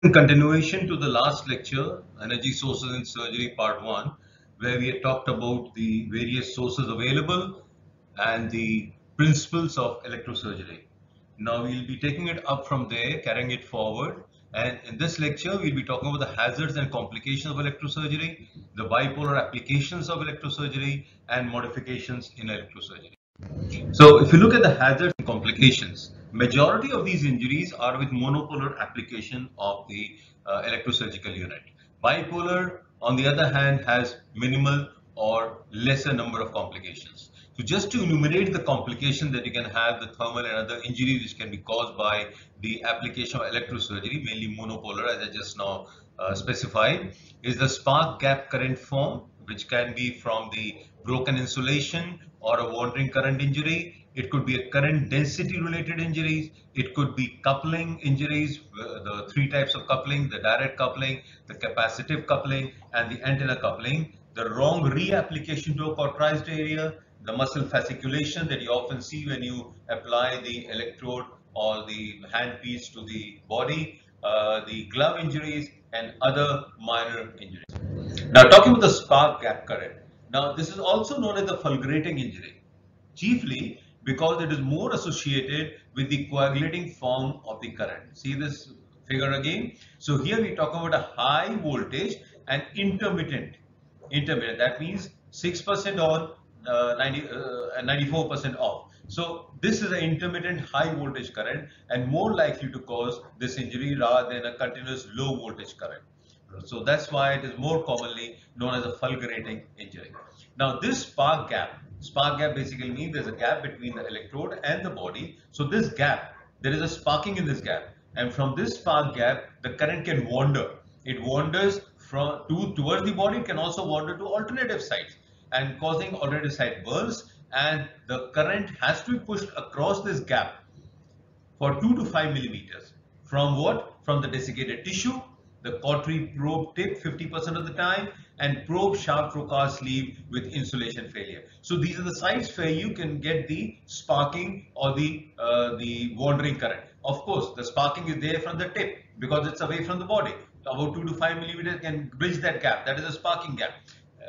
In continuation to the last lecture, Energy Sources in Surgery Part 1, where we had talked about the various sources available and the principles of electrosurgery. Now we'll be taking it up from there, carrying it forward. And in this lecture, we'll be talking about the hazards and complications of electrosurgery, the bipolar applications of electrosurgery, and modifications in electrosurgery. So if you look at the hazards and complications, majority of these injuries are with monopolar application of the electrosurgical unit. Bipolar, on the other hand, has minimal or lesser number of complications. So just to enumerate the complications that you can have, the thermal and other injuries which can be caused by the application of electrosurgery, mainly monopolar, as I just now specified, is the spark gap current form, which can be from the broken insulation or a wandering current injury. It could be a current density related injuries. It could be coupling injuries, the three types of coupling: the direct coupling, the capacitive coupling, and the antenna coupling. The wrong reapplication to a cauterized area, the muscle fasciculation that you often see when you apply the electrode or the handpiece to the body, the glove injuries, and other minor injuries. Now, talking about the spark gap current. Now, this is also known as the fulgurating injury, chiefly because it is more associated with the coagulating form of the current. See this figure again. So here we talk about a high voltage and intermittent. That means 6% on, 94% off. So this is an intermittent high voltage current and more likely to cause this injury rather than a continuous low voltage current. So that's why it is more commonly known as a fulgurating injury. Now this spark gap basically means there's a gap between the electrode and the body. So this gap, there is a sparking in this gap, and from this spark gap, the current can wander. It wanders towards the body. It can also wander to alternative sites and causing alternative site burns, and the current has to be pushed across this gap for 2 to 5 millimeters. From what? From the desiccated tissue, the cautery probe tip 50% of the time, and probe shaft trocar sleeve with insulation failure. So these are the sites where you can get the sparking or the wandering current. Of course, the sparking is there from the tip because it's away from the body. About 2 to 5 millimeters can bridge that gap. That is a sparking gap.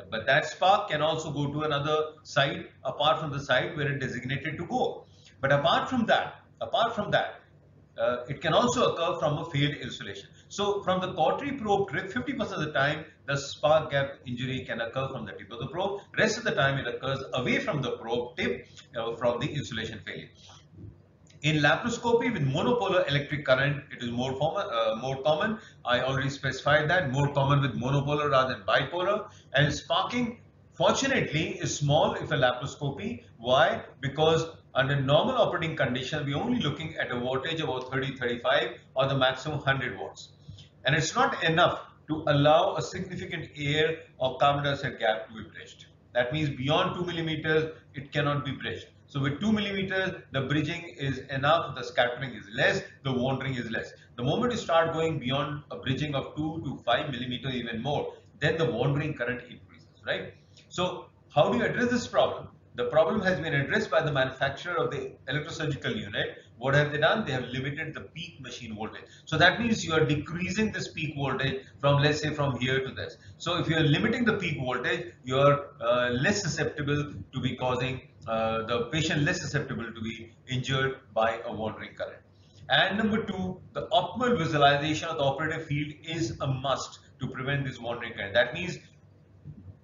But that spark can also go to another site apart from the site where it designated to go. But apart from that, it can also occur from a failed insulation. So from the cautery probe trip, 50% of the time, the spark gap injury can occur from the tip of the probe. Rest of the time, it occurs away from the probe tip from the insulation failure. In laparoscopy with monopolar electric current, it is more common. I already specified that, more common with monopolar rather than bipolar. And sparking, fortunately, is small if a laparoscopy. Why? Because under normal operating conditions, we're only looking at a voltage of about 30-35 or the maximum 100 watts. And it's not enough to allow a significant air or carbon dioxide gap to be bridged. That means beyond 2 millimeters, it cannot be bridged. So with 2 millimeters, the bridging is enough, the scattering is less, the wandering is less. The moment you start going beyond a bridging of 2 to 5 millimeters, even more, then the wandering current increases, right? So how do you address this problem? The problem has been addressed by the manufacturer of the electrosurgical unit. What have they done? They have limited the peak machine voltage. So that means you are decreasing this peak voltage from, let's say, from here to this. So if you are limiting the peak voltage, you are less susceptible to be causing the patient less susceptible to be injured by a wandering current. And number two, the optimal visualization of the operative field is a must to prevent this wandering current. That means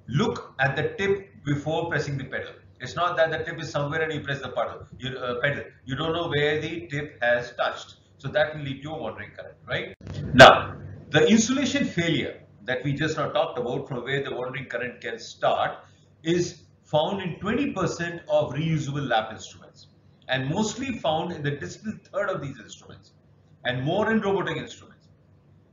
look at the tip before pressing the pedal. It's not that the tip is somewhere and you press the pedal. You don't know where the tip has touched. So that will lead to a wandering current, right? Now, the insulation failure that we just now talked about, from where the wandering current can start, is found in 20% of reusable lap instruments and mostly found in the distal third of these instruments and more in robotic instruments.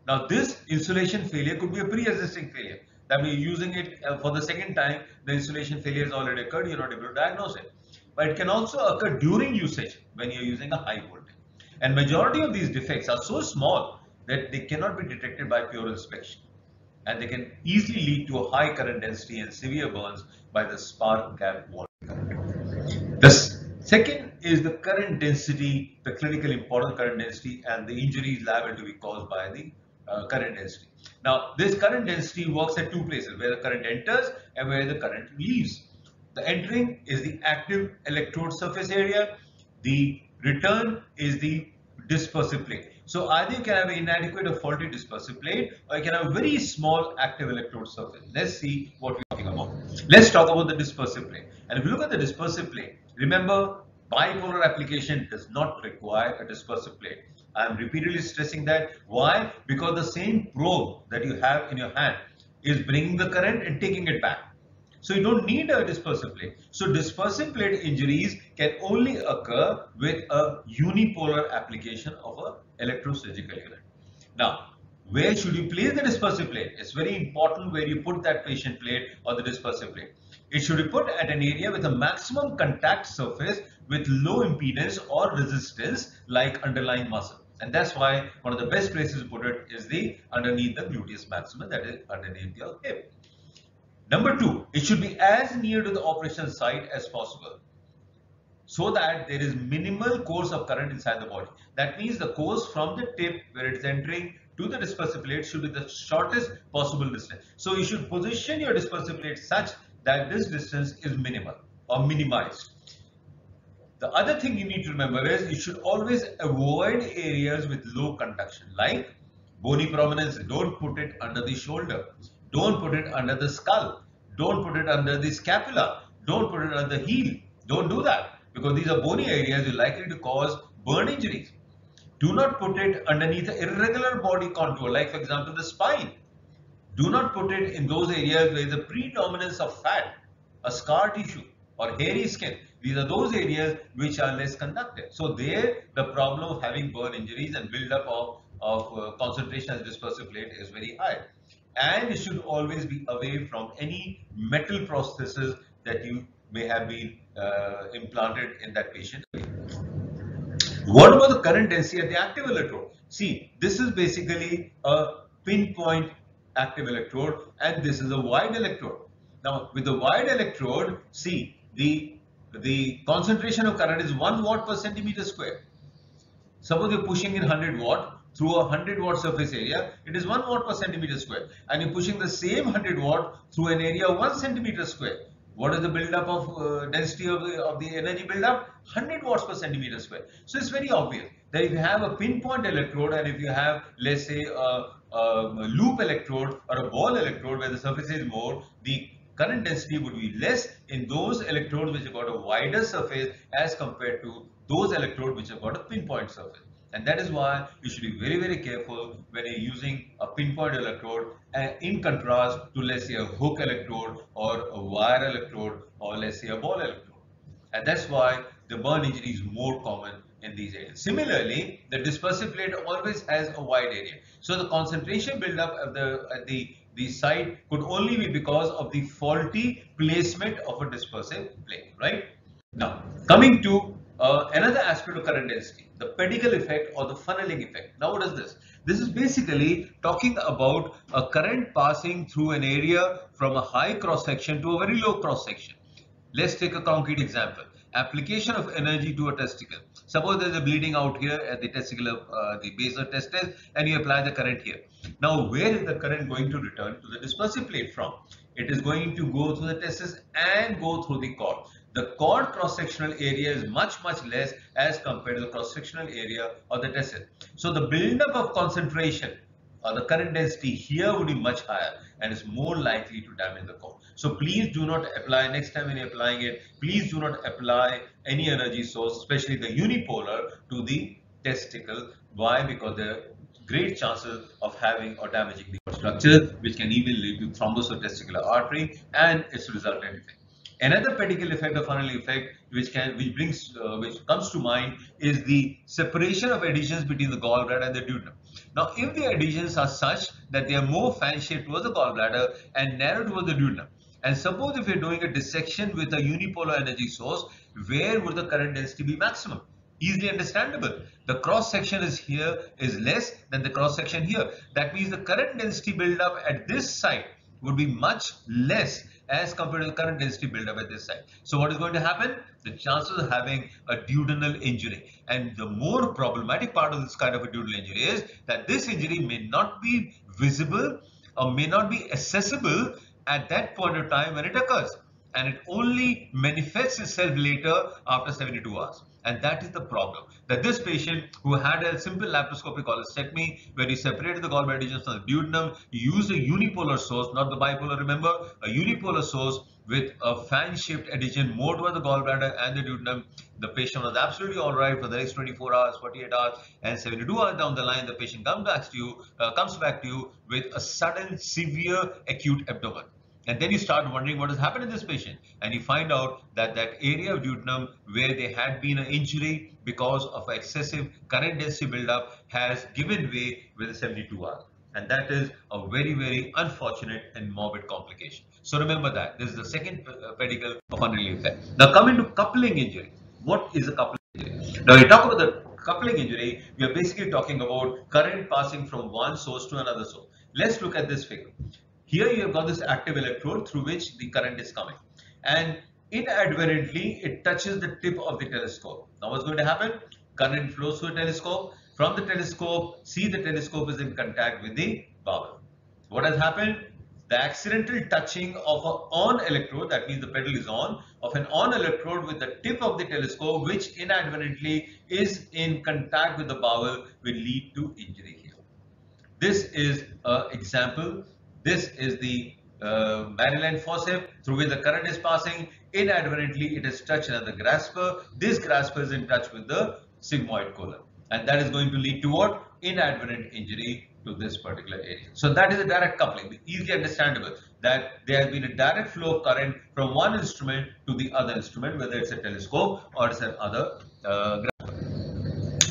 Now, this insulation failure could be a pre-existing failure. That means using it for the second time, the insulation failure has already occurred, you're not able to diagnose it. But it can also occur during usage when you're using a high voltage. And majority of these defects are so small that they cannot be detected by pure inspection. And they can easily lead to a high current density and severe burns by the spark gap wandering current. The second is the current density, the clinically important current density, and the injuries liable to be caused by the current density. Now, this current density works at two places, where the current enters and where the current leaves. The entering is the active electrode surface area. The return is the dispersive plate. So either you can have an inadequate or faulty dispersive plate, or you can have a very small active electrode surface. Let's see what we're talking about. Let's talk about the dispersive plate. And if you look at the dispersive plate, remember, bipolar application does not require a dispersive plate. I am repeatedly stressing that. Why? Because the same probe that you have in your hand is bringing the current and taking it back. So you don't need a dispersive plate. So dispersive plate injuries can only occur with a unipolar application of an electrosurgical unit. Now, where should you place the dispersive plate? It's very important where you put that patient plate or the dispersive plate. It should be put at an area with a maximum contact surface with low impedance or resistance like underlying muscle. And that's why one of the best places to put it is underneath the gluteus maximus, that is underneath your hip. Number two, it should be as near to the operation site as possible so that there is minimal course of current inside the body. That means the course from the tip where it's entering to the dispersive plate should be the shortest possible distance. So you should position your dispersive plate such that this distance is minimal or minimized. The other thing you need to remember is you should always avoid areas with low conduction, like bony prominence. Don't put it under the shoulder. Don't put it under the skull. Don't put it under the scapula. Don't put it under the heel. Don't do that, because these are bony areas you're likely to cause burn injuries. Do not put it underneath an irregular body contour, like for example the spine. Do not put it in those areas where the predominance of fat, a scar tissue or hairy skin. These are those areas which are less conductive. So there the problem of having burn injuries and build-up of concentration as dispersive plate is very high. And it should always be away from any metal prosthesis that you may have been implanted in that patient. What about the current density at the active electrode? See, this is basically a pinpoint active electrode and this is a wide electrode. Now with the wide electrode, see, the concentration of current is 1 watt per centimeter square. Suppose you're pushing in 100 watt through a 100 watt surface area, it is 1 watt per centimeter square, and you're pushing the same 100 watt through an area of 1 centimeter square. What is the build-up of density of the energy build-up? 100 watts per centimeter square. So it's very obvious that if you have a pinpoint electrode and if you have, let's say, a loop electrode or a ball electrode where the surface is more, the current density would be less in those electrodes which have got a wider surface as compared to those electrodes which have got a pinpoint surface. And that is why you should be very, very careful when you're using a pinpoint electrode in contrast to, let's say, a hook electrode or a wire electrode or, let's say, a ball electrode. And that's why the burn injury is more common in these areas. Similarly, the dispersive plate always has a wide area. So the concentration buildup at the site could only be because of the faulty placement of a dispersive plate, right? Now, coming to another aspect of current density, the pedicle effect or the funneling effect. Now, what is this? This is basically talking about a current passing through an area from a high cross section to a very low cross section. Let's take a concrete example. Application of energy to a testicle. Suppose there is a bleeding out here at the testicular, the base of testis, and you apply the current here. Now, where is the current going to return to the dispersive plate from? It is going to go through the testis and go through the cord. The cord cross-sectional area is much less as compared to the cross-sectional area of the testis. So the build-up of concentration or the current density here would be much higher and is more likely to damage the cord. So please do not apply, next time when you're applying it, please do not apply any energy source, especially the unipolar, to the testicle. Why? Because there are great chances of having or damaging the structure, which can even lead to thrombus of testicular artery and its resultant effect. Another pedicle effect or funnel effect which comes to mind is the separation of adhesions between the gallbladder and the duodenum. Now, if the adhesions are such that they are more fan-shaped towards the gallbladder and narrow towards the duodenum, and suppose if you're doing a dissection with a unipolar energy source, where would the current density be maximum? Easily understandable. The cross section is less than the cross section here. That means the current density build up at this site would be much less as compared to the current density buildup at this site. So what is going to happen? The chances of having a duodenal injury, and the more problematic part of this kind of a duodenal injury is that this injury may not be visible or may not be accessible at that point of time when it occurs, and it only manifests itself later after 72 hours. And that is the problem, that this patient who had a simple laparoscopic cholecystectomy where he separated the gallbladder regions from the duodenum, he used a unipolar source, not the bipolar, remember, a unipolar source with a fan-shaped adhesion more towards the gallbladder and the duodenum. The patient was absolutely all right for the next 24 hours, 48 hours, and 72 hours down the line, the patient comes back to you with a sudden severe acute abdomen. And then you start wondering what has happened in this patient, and you find out that that area of duodenum where there had been an injury because of excessive current density buildup has given way within 72 hours. And that is a very, very unfortunate and morbid complication. So remember that. This is the second pedicle of unrelated effect. Now coming to coupling injury. What is a coupling injury? Now when we talk about the coupling injury, we are basically talking about current passing from one source to another source. Let's look at this figure. Here you have got this active electrode through which the current is coming, and inadvertently it touches the tip of the telescope. Now what's going to happen? Current flows through the telescope. From the telescope, see, the telescope is in contact with the bowel. What has happened? The accidental touching of an on electrode, that means the pedal is on, of an on electrode with the tip of the telescope, which inadvertently is in contact with the bowel, will lead to injury here. This is an example. This is the Maryland faucet through which the current is passing. Inadvertently, it is touched another grasper. This grasper is in touch with the sigmoid colon, and that is going to lead to what? Inadvertent injury to this particular area. So that is a direct coupling, easily understandable that there has been a direct flow of current from one instrument to the other instrument, whether it's a telescope or it's another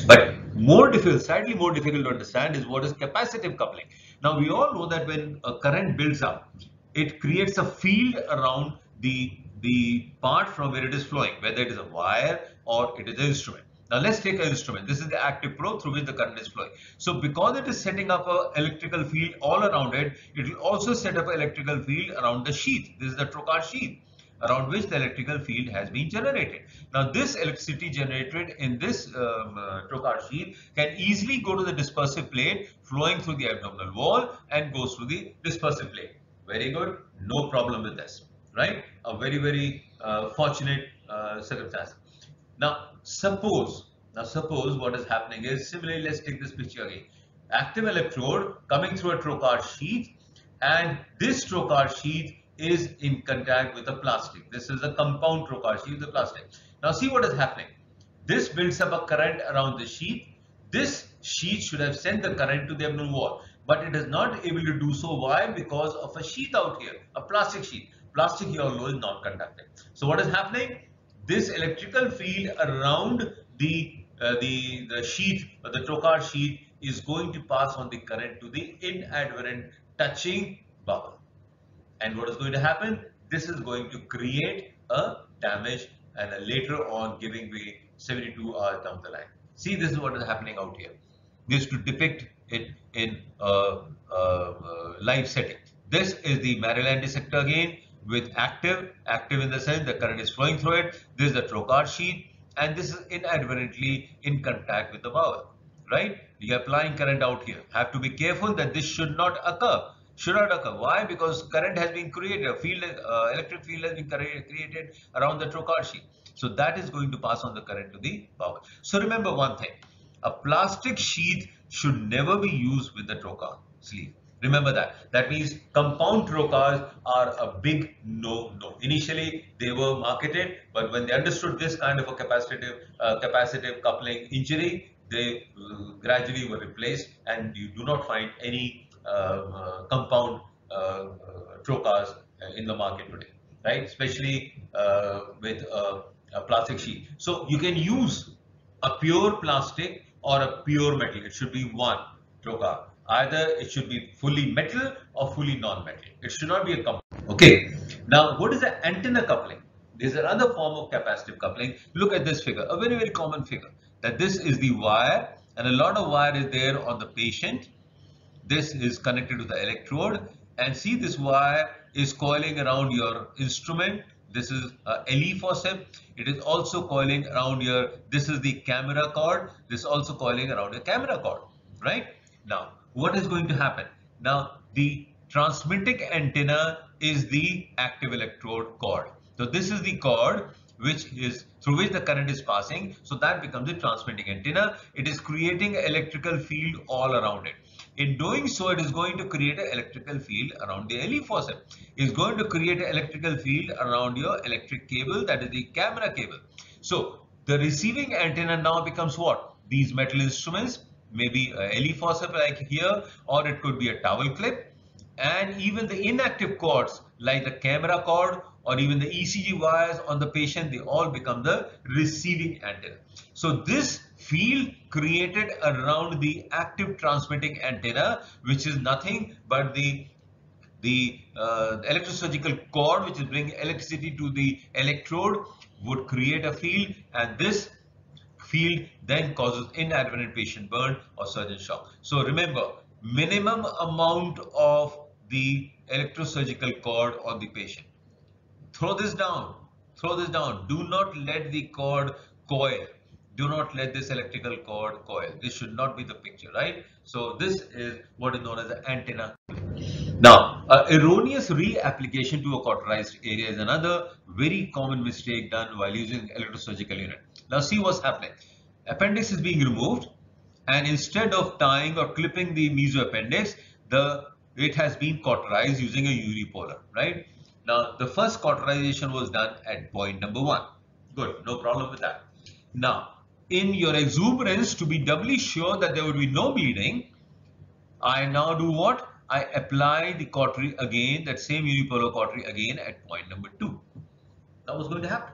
but more difficult, slightly more difficult to understand is what is capacitive coupling. Now we all know that when a current builds up, it creates a field around the part from where it is flowing, whether it is a wire or it is an instrument. Now let's take an instrument. This is the active probe through which the current is flowing. So because it is setting up an electrical field all around it, it will also set up an electrical field around the sheath. This is the trocar sheath around which the electrical field has been generated. Now this electricity generated in this trocar sheath can easily go to the dispersive plate flowing through the abdominal wall and goes through the dispersive plate. Very good, no problem with this, right? A very, very fortunate circumstance. Now suppose what is happening is, similarly, let's take this picture again. Active electrode coming through a trocar sheath, and this trocar sheath is in contact with a plastic. This is a compound trocar sheath, the plastic. Now see what is happening. This builds up a current around the sheath. This sheath should have sent the current to the abdominal wall, but it is not able to do so. Why? Because of a sheath out here, a plastic sheath. Plastic, you all know, is non-conductive. So what is happening? This electrical field around the sheath, or the trocar sheath, is going to pass on the current to the inadvertent touching bubble. And what is going to happen? This is going to create a damage, and later on giving way 72 hours down the line. See, this is what is happening out here. This is to depict it in a live setting. This is the Maryland dissector again with active in the sense the current is flowing through it. This is the trocar sheath, and this is inadvertently in contact with the bowel, right? You are applying current out here. Have to be careful that this should not occur. Why? Because current has been created, electric field has been created around the trocar sheath. So that is going to pass on the current to the bowel. So remember one thing, a plastic sheath should never be used with the trocar sleeve. Remember that. That means compound trocars are a big no-no. Initially, they were marketed, but when they understood this kind of a capacitive coupling injury, they gradually were replaced, and you do not find any compound trocars in the market today, right? Especially with a plastic sheet. So you can use a pure plastic or a pure metal. It should be one trocar. Either it should be fully metal or fully non-metal. It should not be a compound. Okay. Now, what is the antenna coupling? There is another form of capacitive coupling. Look at this figure, a very, very common figure. That this is the wire, and a lot of wire is there on the patient. This is connected to the electrode, and see, this wire is coiling around your instrument. This is a LE forceps. It is also coiling around your, this is the camera cord. This is also coiling around your camera cord, right? Now, what is going to happen? Now, the transmitting antenna is the active electrode cord. So this is the cord which is through which the current is passing. So that becomes the transmitting antenna. It is creating an electrical field all around it. In doing so, it is going to create an electrical field around the LE forceps. It is going to create an electrical field around your electric cable, that is the camera cable. So the receiving antenna now becomes what? These metal instruments, maybe a LE forceps like here, or it could be a towel clip. And even the inactive cords like the camera cord or even the ECG wires on the patient, they all become the receiving antenna. So this field created around the active transmitting antenna, which is nothing but the electrosurgical cord, which is bringing electricity to the electrode, would create a field, and this field then causes inadvertent patient burn or surgeon shock. So remember, minimum amount of the electrosurgical cord on the patient. Throw this down. Throw this down. Do not let the cord coil. Do not let this electrical cord coil. This should not be the picture, right? So this is what is known as the antenna. Now, erroneous reapplication to a cauterized area is another very common mistake done while using electrosurgical unit. Now see what's happening. Appendix is being removed, and instead of tying or clipping the mesoappendix, it has been cauterized using a unipolar, right? Now, the first cauterization was done at point number 1. Good, no problem with that. Now, in your exuberance, to be doubly sure that there would be no bleeding, I now do what? I apply the cautery again, that same unipolar cautery again at point number 2. Now, what's going to happen?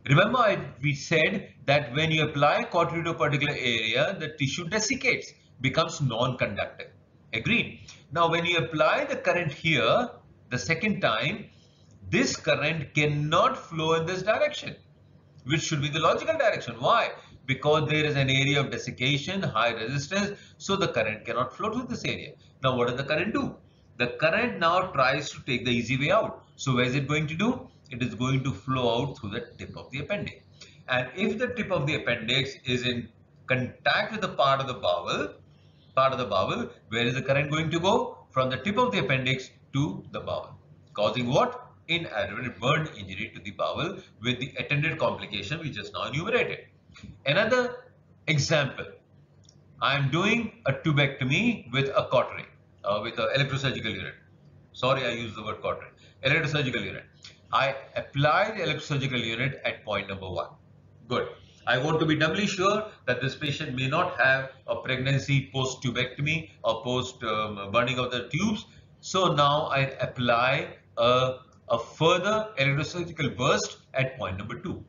Remember, we said that when you apply cautery to a particular area, the tissue desiccates, becomes non-conductive. Agreed? Now, when you apply the current here, the second time, this current cannot flow in this direction, which should be the logical direction. Why? Because there is an area of desiccation, high resistance, so the current cannot flow through this area. Now, what does the current do? The current now tries to take the easy way out. So, where is it going to do? It is going to flow out through the tip of the appendix. And if the tip of the appendix is in contact with the part of the bowel, where is the current going to go? From the tip of the appendix to the bowel, causing what? Inadvertent burn injury to the bowel with the attendant complication we just now enumerated. Another example, I am doing a tubectomy with a cautery, with an electrosurgical unit. Sorry, I used the word cautery. Electrosurgical unit. I apply the electrosurgical unit at point number 1. Good. I want to be doubly sure that this patient may not have a pregnancy post tubectomy or post burning of the tubes. So now I apply a further electrosurgical burst at point number 2.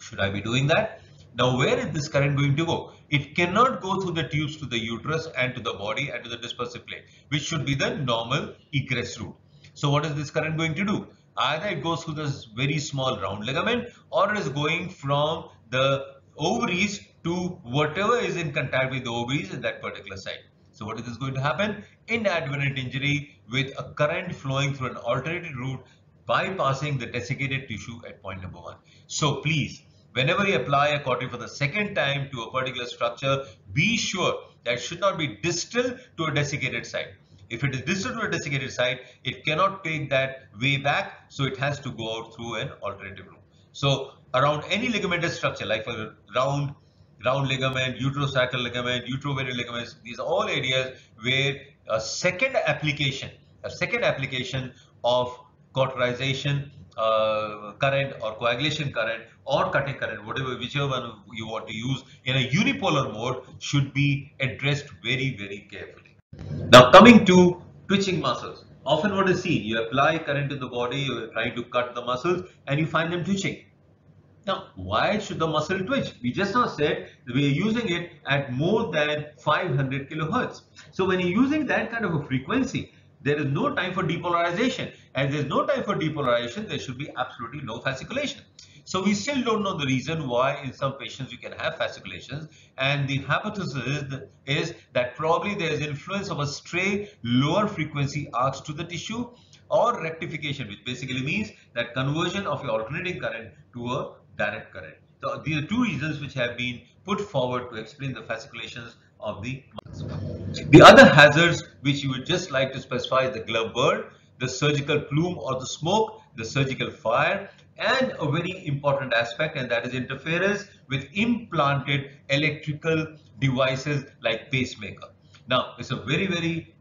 Should I be doing that? Now, where is this current going to go? It cannot go through the tubes to the uterus and to the body and to the dispersive plate, which should be the normal egress route. So what is this current going to do? Either it goes through this very small round ligament, or it is going from the ovaries to whatever is in contact with the ovaries in that particular site. So what is this going to happen? Inadvertent injury with a current flowing through an alternative route, bypassing the desiccated tissue at point number 1. So please, whenever you apply a cautery for the second time to a particular structure, be sure that it should not be distal to a desiccated site. If it is distal to a desiccated site, it cannot take that way back, so it has to go out through an alternative route. So around any ligamentous structure, like for round ligament, uterosacral ligament, uterovarial ligaments, these are all areas where a second application of cauterization current or coagulation current or cutting current, whichever one you want to use in a unipolar mode, should be addressed very, very carefully. Now, coming to twitching muscles. Often what is seen, you apply current to the body, you are trying to cut the muscles and you find them twitching. Now, why should the muscle twitch? We just now said we are using it at more than 500 kilohertz. So when you're using that kind of a frequency, there is no time for depolarization. As there is no time for depolarization, there should be absolutely no fasciculation. So we still don't know the reason why in some patients you can have fasciculations, and the hypothesis is that probably there is influence of a stray lower frequency arcs to the tissue, or rectification, which basically means that conversion of your alternating current to a direct current. So these are two reasons which have been put forward to explain the fasciculations of the muscles. The other hazards which you would just like to specify is the glove burn, the surgical plume or the smoke, the surgical fire, and a very important aspect, and that is interference with implanted electrical devices like pacemaker. Now, it's a very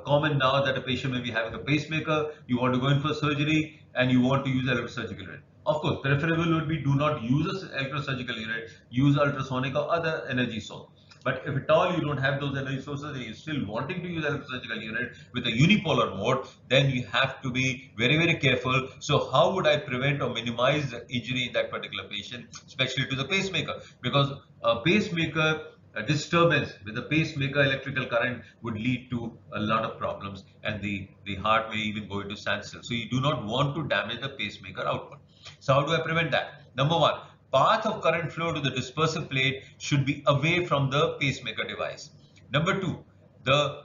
common now that a patient may be having a pacemaker, you want to go in for surgery and you want to use electrosurgical unit. Of course, preferable would be do not use an electrosurgical unit, use ultrasonic or other energy source. But if at all you don't have those energy sources and you're still wanting to use electrosurgical unit with a unipolar mode, then you have to be very careful. So how would I prevent or minimize the injury in that particular patient, especially to the pacemaker? Because a pacemaker disturbance with the pacemaker electrical current would lead to a lot of problems, and the heart may even go into standstill. So you do not want to damage the pacemaker output. So how do I prevent that? Number one, path of current flow to the dispersive plate should be away from the pacemaker device. Number two, the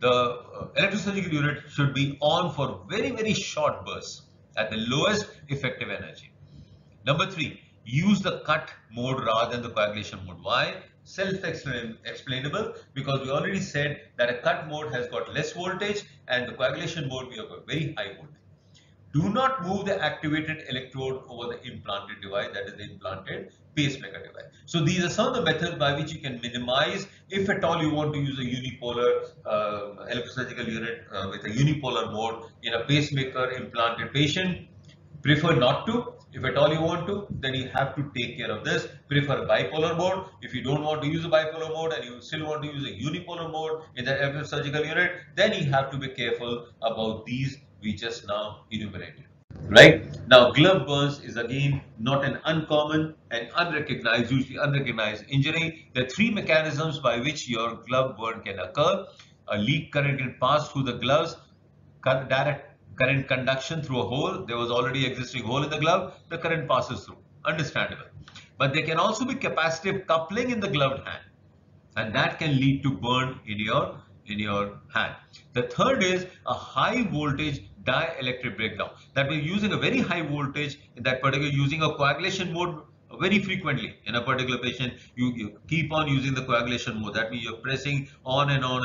electrosurgical unit should be on for very short bursts at the lowest effective energy. Number three, use the cut mode rather than the coagulation mode. Why? Self-explainable, because we already said that a cut mode has got less voltage and the coagulation mode we have got very high voltage. Do not move the activated electrode over the implanted device, that is the implanted pacemaker device. So these are some of the methods by which you can minimize, if at all you want to use a unipolar electrosurgical unit with a unipolar mode in a pacemaker implanted patient. Prefer not to. If at all you want to, then you have to take care of this. Prefer bipolar mode. If you don't want to use a bipolar mode and you still want to use a unipolar mode in the electrosurgical unit, then you have to be careful about these we just now enumerated. Right? Now, glove burns is again not an uncommon and unrecognized, usually unrecognized injury. There are three mechanisms by which your glove burn can occur. A leak current can pass through the gloves, direct current conduction through a hole. There was already existing hole in the glove, the current passes through. Understandable. But there can also be capacitive coupling in the gloved hand, and that can lead to burn in your hand. The third is a high voltage dielectric breakdown, that we're using a very high voltage in that particular, using a coagulation mode very frequently in a particular patient. You keep on using the coagulation mode. That means you're pressing on and on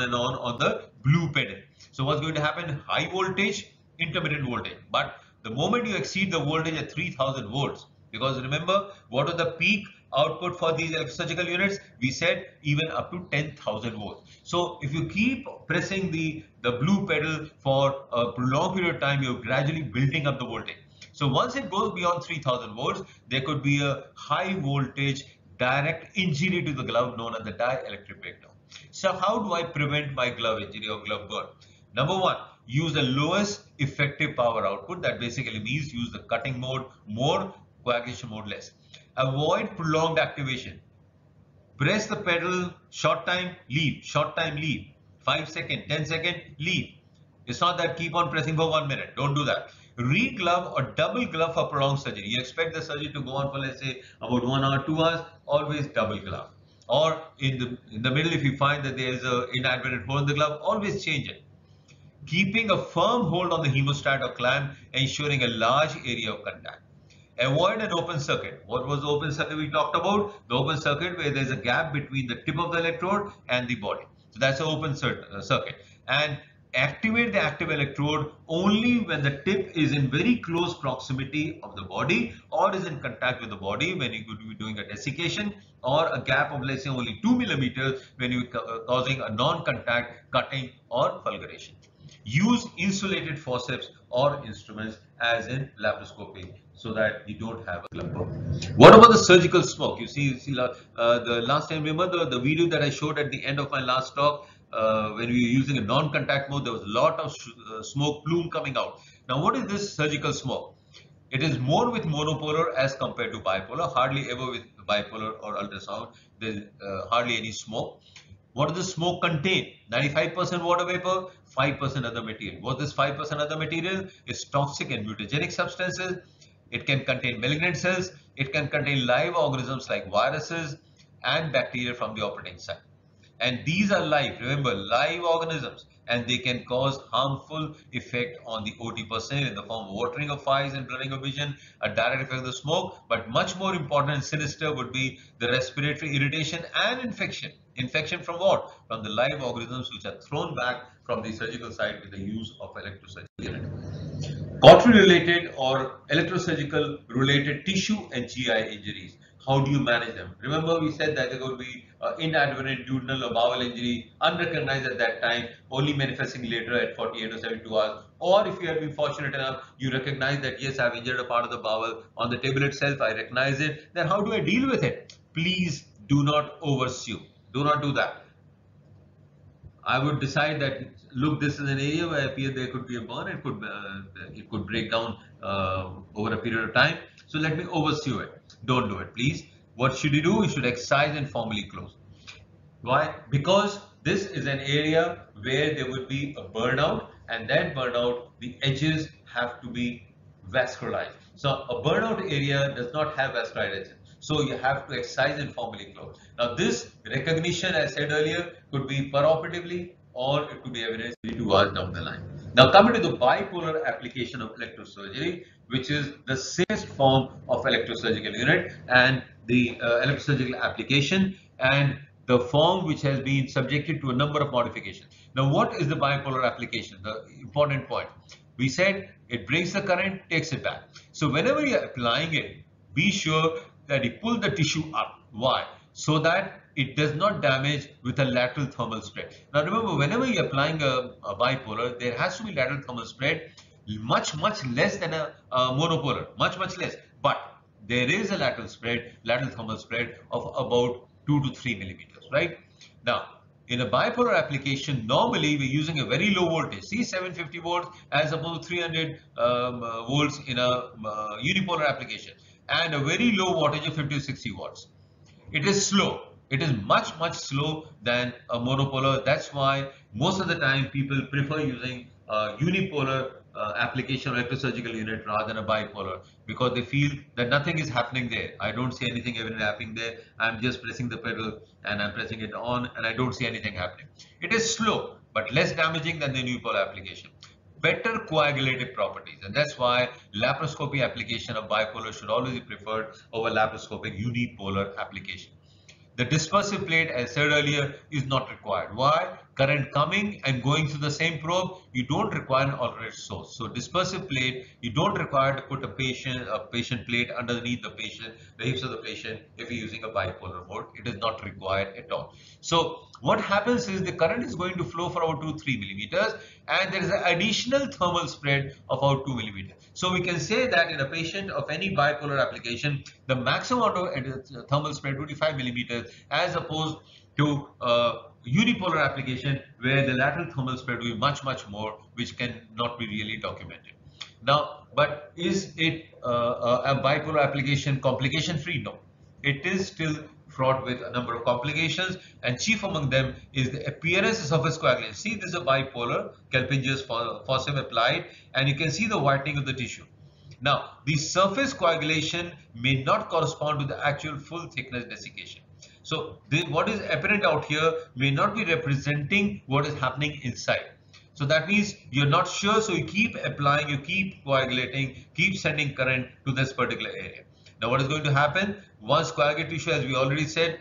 the blue pedal. So what's going to happen? High voltage, intermittent voltage. But the moment you exceed the voltage at 3000 volts, because remember what was the peak output for these electrosurgical units? We said even up to 10,000 volts. So if you keep pressing the blue pedal for a prolonged period of time, you're gradually building up the voltage. So once it goes beyond 3000 volts, there could be a high voltage direct injury to the glove known as the dielectric breakdown. So how do I prevent my glove injury or glove burn? Number one, use the lowest effective power output. That basically means use the cutting mode more, coagulation mode less. Avoid prolonged activation. Press the pedal, short time, leave, short time, leave. 5 seconds, 10 seconds, leave. It's not that keep on pressing for 1 minute. Don't do that. Re-glove or double glove for prolonged surgery. You expect the surgery to go on for, let's say, about 1 hour, 2 hours, always double glove. Or in the middle, if you find that there is an inadvertent hole in the glove, always change it. Keeping a firm hold on the hemostat or clamp, ensuring a large area of contact. Avoid an open circuit. What was the open circuit we talked about? The open circuit where there's a gap between the tip of the electrode and the body. So that's an open circuit. And activate the active electrode only when the tip is in very close proximity of the body or is in contact with the body, when you could be doing a desiccation, or a gap of, let's say, only 2 millimeters when you're causing a non-contact cutting or fulguration. Use insulated forceps or instruments as in laparoscopy, so that you don't have a glove burn. What about the surgical smoke? You see the last time, remember the video that I showed at the end of my last talk, when we were using a non-contact mode, there was a lot of smoke plume coming out. Now what is this surgical smoke? It is more with monopolar as compared to bipolar, hardly ever with bipolar or ultrasound. There's hardly any smoke. What does the smoke contain? 95% water vapor, 5% other material. What is 5% other material? Is toxic and mutagenic substances. it can contain malignant cells, it can contain live organisms like viruses and bacteria from the operating site. And these are live, remember, live organisms, and they can cause harmful effect on the OT personnel in the form of watering of eyes and blurring of vision, a direct effect of the smoke, but much more important and sinister would be the respiratory irritation and infection. Infection from what? From the live organisms which are thrown back from the surgical site with the use of electrosurgery unit. Cautery related or electrosurgical related tissue and GI injuries. How do you manage them? Remember, we said that there could be inadvertent duodenal or bowel injury, unrecognized at that time, only manifesting later at 48 or 72 hours. Or if you have been fortunate enough, you recognize that yes, I've injured a part of the bowel on the table itself, I recognize it. Then how do I deal with it? Please do not oversue. Do not do that. I would decide that look, this is an area where there could be a burn. It could break down over a period of time. So let me oversee it. Don't do it, please. What should you do? You should excise and formally close. Why? Because this is an area where there would be a burnout, and that burnout, the edges have to be vascularized. So a burnout area does not have vascular edges. So you have to excise and formally close. Now this recognition, as I said earlier, could be peroperatively or it could be evidenced 2 hours down the line. Now coming to the bipolar application of electrosurgery, which is the safest form of electrosurgical unit and the electrosurgical application and the form which has been subjected to a number of modifications. Now what is the bipolar application? The important point. We said it brings the current, takes it back. So whenever you are applying it, be sure that you pull the tissue up. Why? So that it does not damage with a lateral thermal spread. Now remember, whenever you're applying a bipolar, there has to be lateral thermal spread much less than a monopolar, much less. But there is a lateral thermal spread of about 2 to 3 millimeters, right? Now, in a bipolar application, normally we're using a very low voltage, see 750 volts as opposed to 300 volts in a unipolar application, and a very low voltage of 50 to 60 watts. It is slow. It is much slow than a monopolar. That's why most of the time people prefer using a unipolar application or electrosurgical unit rather than a bipolar, because they feel that nothing is happening there. I don't see anything even happening there. I'm just pressing the pedal and I'm pressing it on and I don't see anything happening. It is slow but less damaging than the unipolar application. Better coagulative properties, and that's why laparoscopy application of bipolar should always be preferred over laparoscopic unipolar application. The dispersive plate, as said earlier, is not required. Why? Current coming and going through the same probe, you don't require an alternate source. So dispersive plate, you don't require to put a patient plate underneath the hips of the patient if you're using a bipolar mode. It is not required at all. So what happens is the current is going to flow for about 2-3 millimeters, and there is an additional thermal spread of about 2 millimeters. So we can say that in a patient of any bipolar application, the maximum amount of thermal spread would be 5 millimeters as opposed to unipolar application where the lateral thermal spread will be much more, which can not be really documented. Now, but is it a bipolar application complication free? No, it is still fraught with a number of complications, and chief among them is the appearance of surface coagulation. See, this is a bipolar, Kelpinger's faucet applied, and you can see the whitening of the tissue. Now, the surface coagulation may not correspond to the actual full thickness desiccation. So, what is apparent out here may not be representing what is happening inside. So that means you're not sure, so you keep applying, you keep coagulating, keep sending current to this particular area. Now what is going to happen? Once coagulated tissue, as we already said,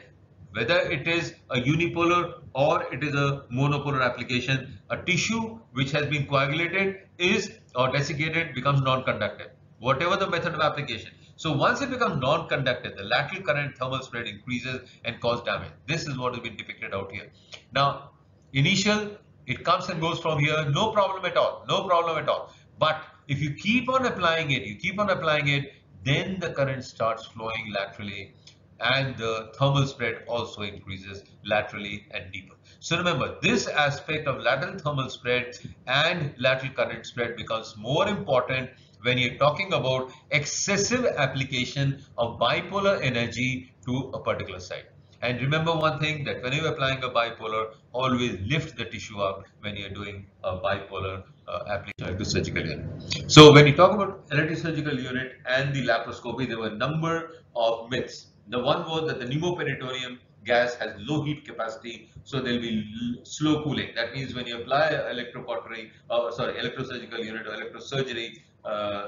whether it is a unipolar or it is a monopolar application, a tissue which has been coagulated is or desiccated becomes non-conductive, whatever the method of application. So once it becomes non-conductive, the lateral current thermal spread increases and cause damage. This is what has been depicted out here. Now, initial, it comes and goes from here, no problem at all, no problem at all. But if you keep on applying it, then the current starts flowing laterally and the thermal spread also increases laterally and deeper. So remember, this aspect of lateral thermal spread and lateral current spread becomes more important when you're talking about excessive application of bipolar energy to a particular site. And remember one thing, that when you're applying a bipolar, always lift the tissue up when you're doing a bipolar application electrosurgical unit. So when you talk about electrosurgical unit and the laparoscopy, there were a number of myths. The one was that the pneumoperitoneum gas has low heat capacity, so there will be slow cooling. That means when you apply electrosurgical unit or electrosurgery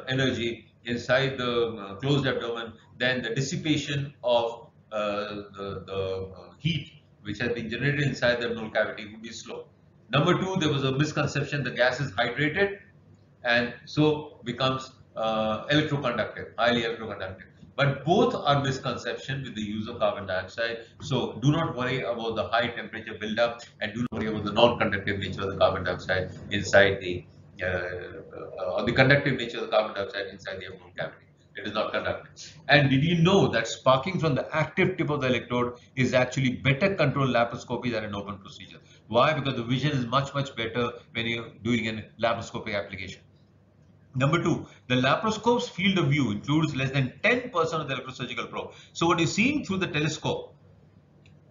energy inside the closed abdomen, then the dissipation of the heat which has been generated inside the abdominal cavity would be slow. Number two, there was a misconception the gas is hydrated and so becomes electroconductive, highly electroconductive. But both are misconception with the use of carbon dioxide. So do not worry about the high temperature buildup, and do not worry about the non-conductive nature of the carbon dioxide inside the or the conductive nature of the carbon dioxide inside the abdominal cavity. It is not conductive. And did you know that sparking from the active tip of the electrode is actually better controlled laparoscopy than an open procedure? Why? Because the vision is much better when you're doing a laparoscopic application. Number two, the laparoscope's field of view includes less than 10% of the electrosurgical probe. So what you're seeing through the telescope,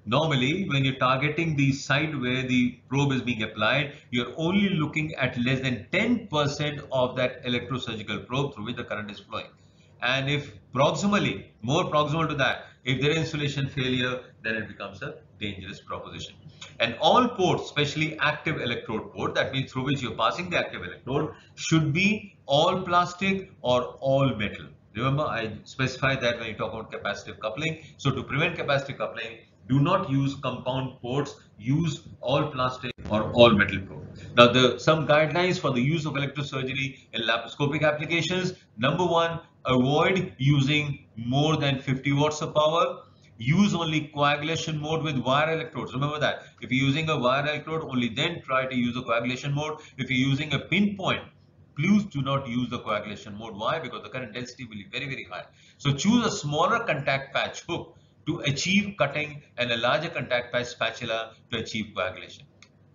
normally when you're targeting the site where the probe is being applied, you're only looking at less than 10% of that electrosurgical probe through which the current is flowing. And if proximally, more proximal to that, if there is insulation failure, then it becomes a dangerous proposition. And all ports, especially active electrode port, that means through which you're passing the active electrode, should be all plastic or all metal. Remember, I specified that when you talk about capacitive coupling. So to prevent capacitive coupling, do not use compound ports, use all plastic or all metal probe. Now, some guidelines for the use of electrosurgery in laparoscopic applications. Number one, avoid using more than 50 watts of power. Use only coagulation mode with wire electrodes. Remember that. If you're using a wire electrode, only then try to use the coagulation mode. If you're using a pinpoint, please do not use the coagulation mode. Why? Because the current density will be very high. So choose a smaller contact patch hook to achieve cutting and a larger contact patch spatula to achieve coagulation.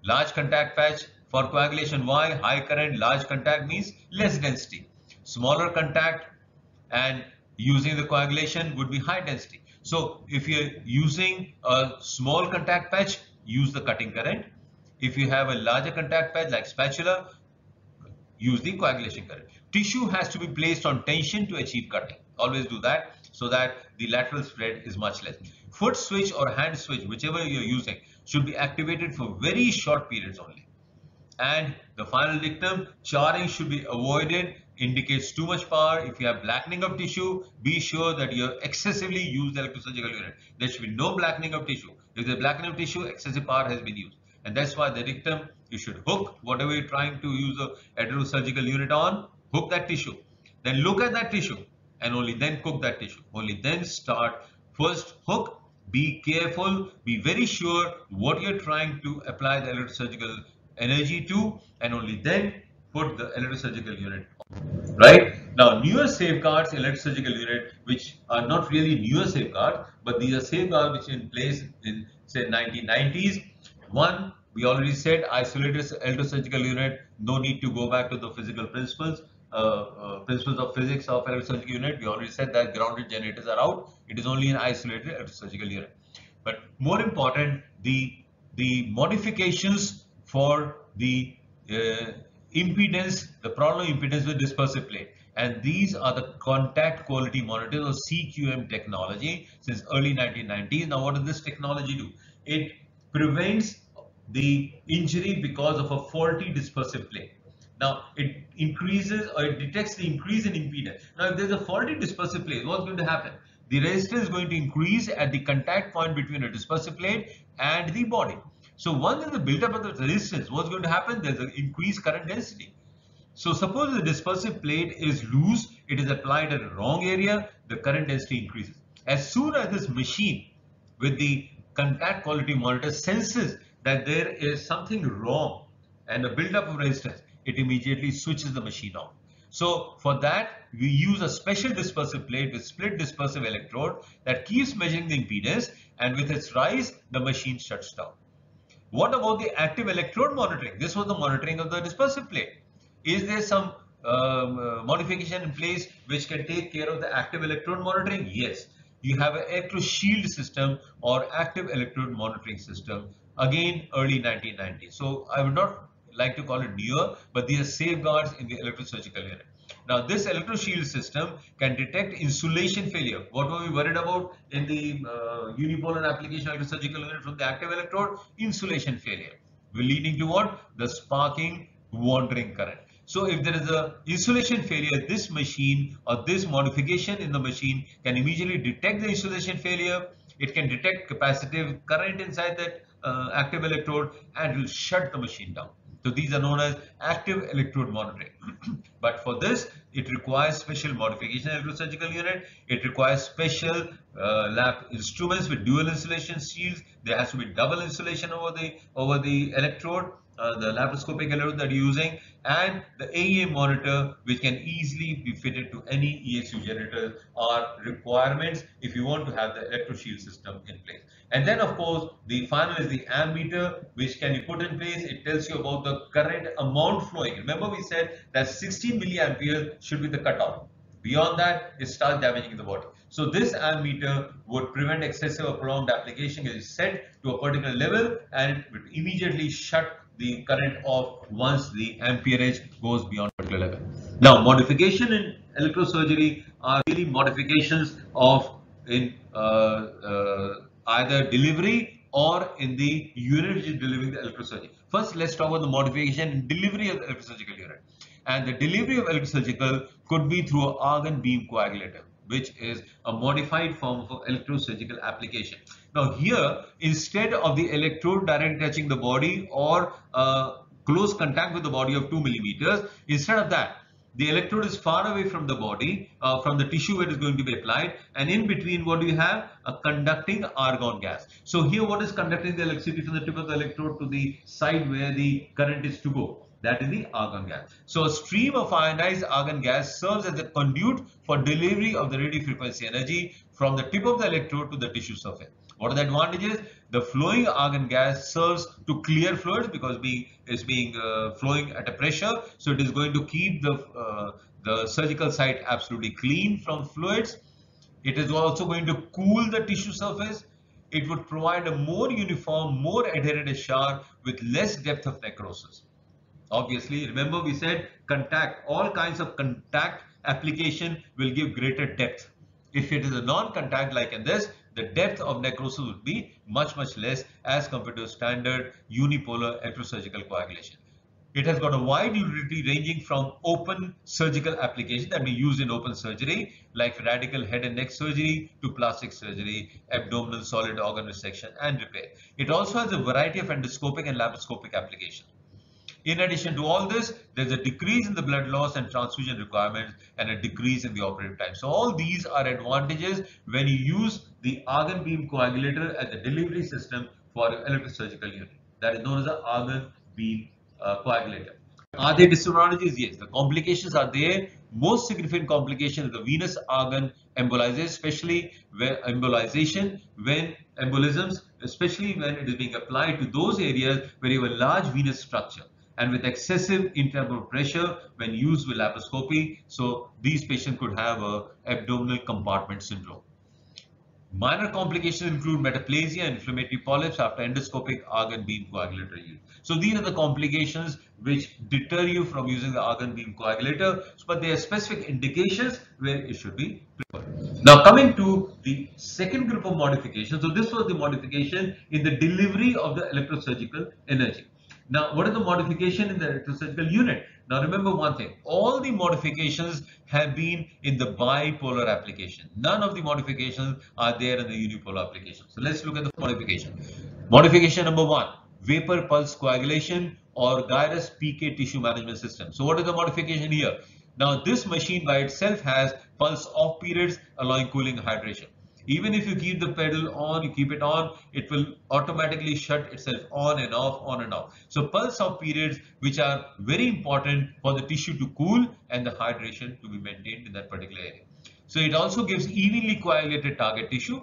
Large contact patch for coagulation. Why? High current, large contact means less density. Smaller contact and using the coagulation would be high density. So if you're using a small contact patch, use the cutting current. If you have a larger contact patch like spatula, use the coagulation current. Tissue has to be placed on tension to achieve cutting. Always do that so that the lateral spread is much less. Foot switch or hand switch, whichever you're using, should be activated for very short periods only. And the final dictum, charring should be avoided, indicates too much power. If you have blackening of tissue, be sure that you have excessively used the electrosurgical unit. There should be no blackening of tissue. If there's blackening of tissue, excessive power has been used. And that's why the dictum, you should hook whatever you're trying to use the electrosurgical unit on, hook that tissue. Then look at that tissue and only then cook that tissue. Only then start. First hook, be careful, be very sure what you're trying to apply the electrosurgical energy to, and only then put the electrosurgical unit on. Right? Now, newer safeguards in electrosurgical unit, which are not really newer safeguards, but these are safeguards which are in place in, say, 1990s. One, we already said, isolated electrosurgical unit, no need to go back to the physical principles. Principles of physics of electrosurgical unit, we already said that grounded generators are out. It is only an isolated electrosurgical unit. But more important, the modifications for the impedance, the problem impedance with dispersive plate. And these are the contact quality monitors or CQM technology since early 1990s. Now, what does this technology do? It prevents the injury because of a faulty dispersive plate. Now, it increases or it detects the increase in impedance. Now, if there's a faulty dispersive plate, what's going to happen? The resistance is going to increase at the contact point between a dispersive plate and the body. So once there's a buildup of the resistance, what's going to happen? There's an increased current density. So suppose the dispersive plate is loose, it is applied at a wrong area, the current density increases. As soon as this machine with the contact quality monitor senses that there is something wrong and a buildup of resistance, it immediately switches the machine off. So for that, we use a special dispersive plate with split dispersive electrode that keeps measuring the impedance, and with its rise, the machine shuts down. What about the active electrode monitoring? This was the monitoring of the dispersive plate. Is there some modification in place which can take care of the active electrode monitoring? Yes. you have an electro shield system or active electrode monitoring system. Again, early 1990s. So I would not like to call it newer, but these are safeguards in the electrosurgical unit. Now, this electro shield system can detect insulation failure. What were we worried about in the unipolar application electrosurgical unit from the active electrode? Insulation failure. Leading to what? The sparking wandering current. So if there is a insulation failure, this machine or this modification in the machine can immediately detect the insulation failure. It can detect capacitive current inside that active electrode and will shut the machine down. So these are known as active electrode monitoring. But for this, it requires special modification electrosurgical unit. It requires special lab instruments with dual insulation shields. There has to be double insulation over the electrode, the laparoscopic electrode that you're using, and the AEM monitor, which can easily be fitted to any ESU generator, are requirements if you want to have the electroshield system in place. And then, of course, the final is the ammeter, which can be put in place. It tells you about the current amount flowing. Remember, we said that 60 milliampere should be the cutoff. Beyond that, it starts damaging the body. So this ammeter would prevent excessive or prolonged application. It is set to a particular level and it would immediately shut the current off once the amperage goes beyond a particular level. Now, modification in electrosurgery are really modifications of in either delivery or in the unit which is delivering the electrosurgery. First, let's talk about the modification and delivery of the electrosurgical unit. And the delivery of electrosurgical could be through an argon beam coagulator, which is a modified form of electrosurgical application. Now here, instead of the electrode directly touching the body or close contact with the body of 2 millimeters, instead of that, the electrode is far away from the body, from the tissue where it is going to be applied, and in between what do you have? A conducting argon gas. So here what is conducting the electricity from the tip of the electrode to the side where the current is to go? That is the argon gas. So a stream of ionized argon gas serves as a conduit for delivery of the radio frequency energy from the tip of the electrode to the tissue surface. What are the advantages? The flowing argon gas serves to clear fluids because it's being flowing at a pressure, so it is going to keep the surgical site absolutely clean from fluids. It is also going to cool the tissue surface. It would provide a more uniform, more adherent shower with less depth of necrosis. Obviously, remember we said contact, all kinds of contact application will give greater depth. If it is a non-contact like in this, the depth of necrosis would be much less as compared to standard unipolar electrosurgical coagulation. It has got a wide utility ranging from open surgical application that we use in open surgery like radical head and neck surgery to plastic surgery, abdominal solid organ resection and repair. It also has a variety of endoscopic and laparoscopic applications. In addition to all this, there's a decrease in the blood loss and transfusion requirements and a decrease in the operative time. So all these are advantages when you use the argon beam coagulator as a delivery system for an electrosurgical unit. That is known as the argon beam coagulator. Are there disadvantages? Yes, the complications are there. Most significant complication is the venous argon embolization, especially when embolisms, especially when it is being applied to those areas where you have a large venous structure and with excessive intraabdominal pressure when used with laparoscopy. So these patients could have a abdominal compartment syndrome. Minor complications include metaplasia and inflammatory polyps after endoscopic argon beam coagulator use. So these are the complications which deter you from using the argon beam coagulator, but there are specific indications where it should be preferred. Now coming to the second group of modifications. So this was the modification in the delivery of the electrosurgical energy. Now, what is the modification in the electrosurgical unit? Now, remember one thing, all the modifications have been in the bipolar application. None of the modifications are there in the unipolar application. So, let's look at the modification. Modification number one, vapor pulse coagulation or gyrus PK tissue management system. So, what is the modification here? Now, this machine by itself has pulse off periods allowing cooling and hydration. Even if you keep the pedal on, you keep it on, it will automatically shut itself on and off, on and off. So pulse off periods which are very important for the tissue to cool and the hydration to be maintained in that particular area. So it also gives evenly coagulated target tissue,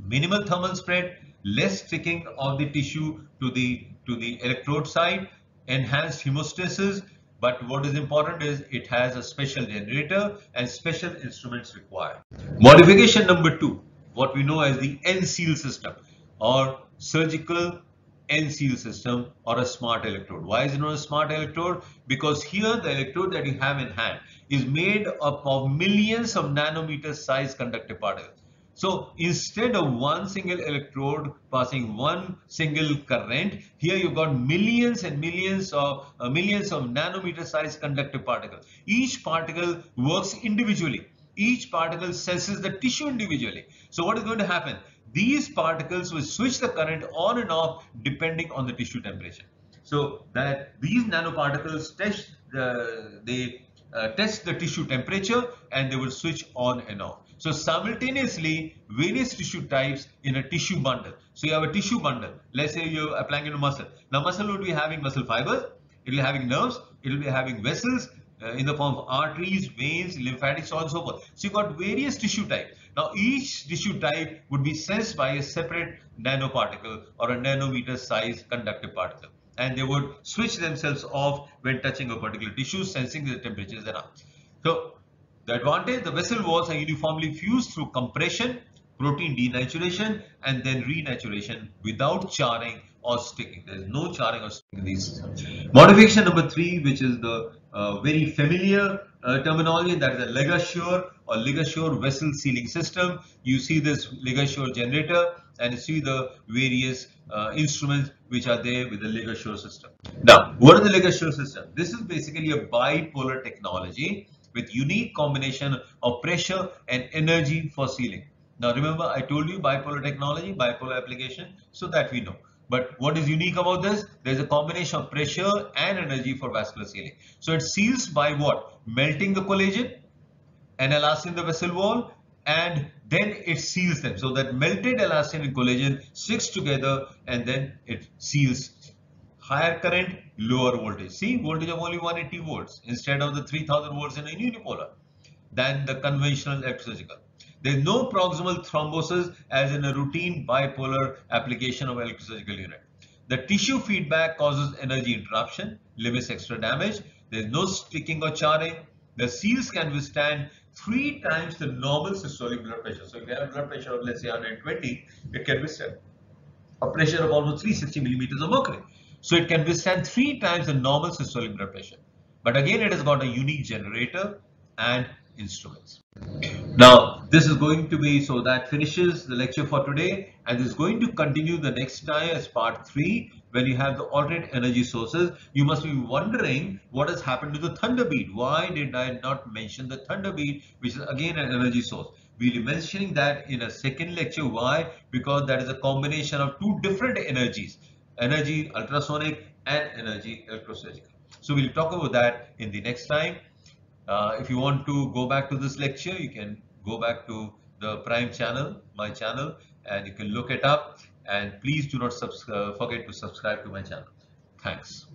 minimal thermal spread, less sticking of the tissue to the electrode side, enhanced hemostasis. But what is important is it has a special generator and special instruments required. Modification number 2, what we know as the N-seal system or surgical N-seal system or a smart electrode. Why is it known as smart electrode? Because here the electrode that you have in hand is made up of millions of nanometer size conductive particles. So instead of one single electrode passing one single current, here you've got millions and millions of nanometer size conductive particles. Each particle works individually. Each particle senses the tissue individually. So what is going to happen? These particles will switch the current on and off depending on the tissue temperature. So that these nanoparticles test the tissue temperature and they will switch on and off. So simultaneously, various tissue types in a tissue bundle. So you have a tissue bundle. Let's say you're applying it to muscle. Now muscle would be having muscle fibers, it will be having nerves, it will be having vessels in the form of arteries, veins, lymphatics, so on and so forth. So you've got various tissue types. Now each tissue type would be sensed by a separate nanoparticle or a nanometer size conductive particle, and they would switch themselves off when touching a particular tissue, sensing the temperatures and up. So the advantage, the vessel walls are uniformly fused through compression, protein denaturation, and then renaturation without charring or sticking. There is no charring or sticking in these systems. Modification number 3, which is the very familiar terminology, that is a ligashore or ligashore vessel sealing system. You see this ligashore generator and you see the various instruments which are there with the ligashore system. Now, what is the ligashore system? This is basically a bipolar technology with unique combination of pressure and energy for sealing. Now remember, I told you bipolar technology, bipolar application, so that we know. But what is unique about this? There's a combination of pressure and energy for vascular sealing. So it seals by what? Melting the collagen and elastin in the vessel wall, and then it seals them. So that melted elastin and collagen sticks together and then it seals. Higher current, lower voltage. See, voltage of only 180 volts instead of the 3000 volts in a unipolar than the conventional electrosurgical. There is no proximal thrombosis as in a routine bipolar application of electrosurgical unit. The tissue feedback causes energy interruption, limits extra damage. There is no sticking or charring. The seals can withstand 3 times the normal systolic blood pressure. So if you have a blood pressure of let's say 120, it can withstand a pressure of almost 360 millimeters of mercury. So it can withstand 3 times the normal systolic blood pressure. But again, it has got a unique generator and instruments. Now, this is going to be, so that finishes the lecture for today, and this is going to continue the next time as part 3 when you have the alternate energy sources. You must be wondering what has happened to the thunder bead. Why did I not mention the thunder bead, which is again an energy source? We'll be mentioning that in a second lecture. Why? Because that is a combination of 2 different energies, energy ultrasonic and energy electrosurgical. So we'll talk about that in the next time. If you want to go back to this lecture, you can go back to the Prime channel, my channel, and you can look it up. And please do not forget to subscribe to my channel. Thanks.